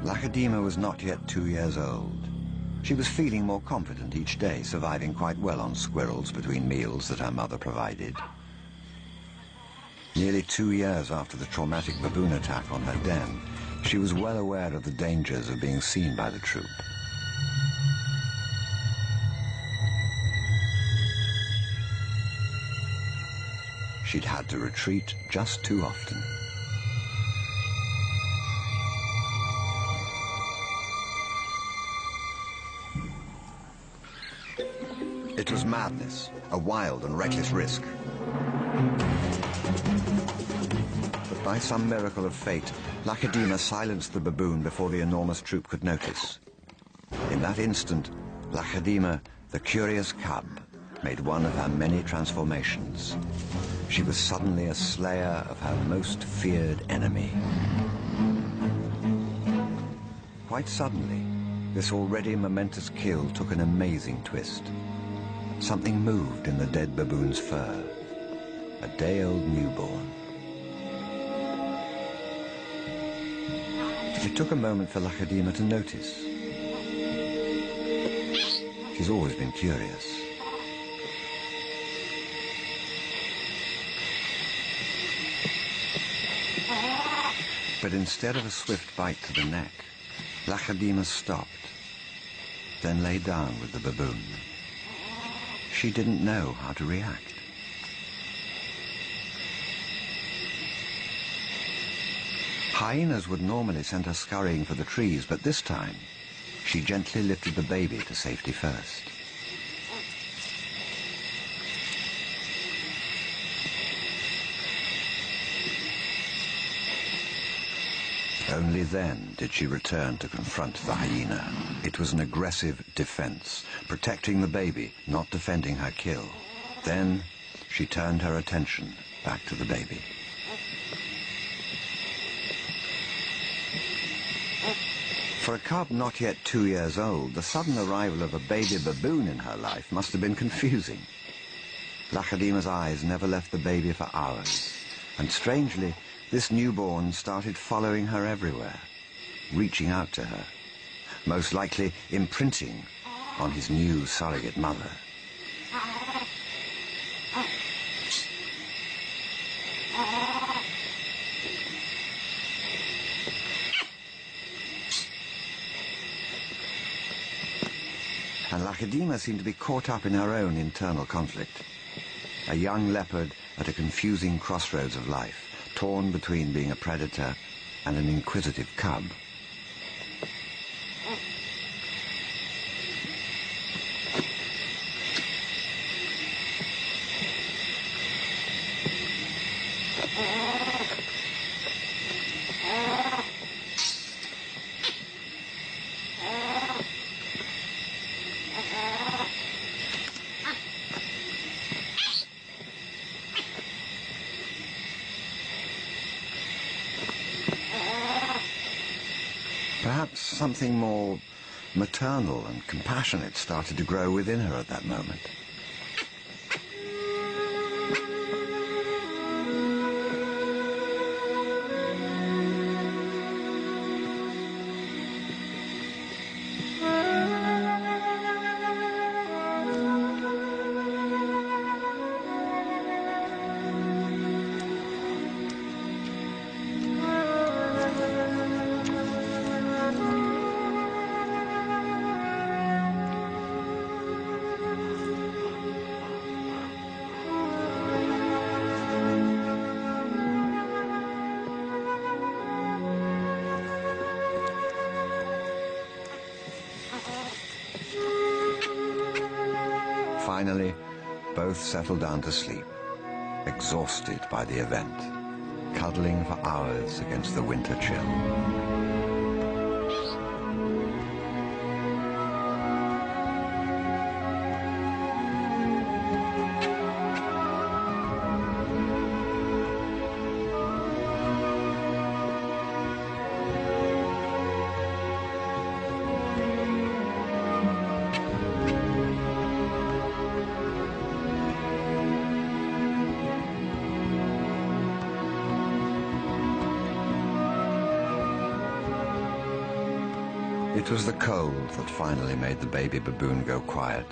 Lachadima was not yet 2 years old. She was feeling more confident each day, surviving quite well on squirrels between meals that her mother provided. Nearly 2 years after the traumatic baboon attack on her den, she was well aware of the dangers of being seen by the troop. She'd had to retreat just too often. It was madness, a wild and reckless risk. But by some miracle of fate, Lachadima silenced the baboon before the enormous troop could notice. In that instant, Lachadima, the curious cub, made one of her many transformations. She was suddenly a slayer of her most feared enemy. Quite suddenly, this already momentous kill took an amazing twist. Something moved in the dead baboon's fur. A day-old newborn. It took a moment for Lachadima to notice. She's always been curious. But instead of a swift bite to the neck, Lachadima stopped, then lay down with the baboon. She didn't know how to react. Hyenas would normally send her scurrying for the trees, but this time, she gently lifted the baby to safety first. Only then did she return to confront the hyena. It was an aggressive defense, protecting the baby, not defending her kill. Then she turned her attention back to the baby. For a cub not yet 2 years old, the sudden arrival of a baby baboon in her life must have been confusing. Lachadima's eyes never left the baby for hours, and strangely, this newborn started following her everywhere, reaching out to her, most likely imprinting on his new surrogate mother. And Lachadima seemed to be caught up in her own internal conflict. A young leopard at a confusing crossroads of life, torn between being a predator and an inquisitive cub. Perhaps something more maternal and compassionate started to grow within her at that moment. Finally, both settled down to sleep, exhausted by the event, cuddling for hours against the winter chill. It was the cold that finally made the baby baboon go quiet.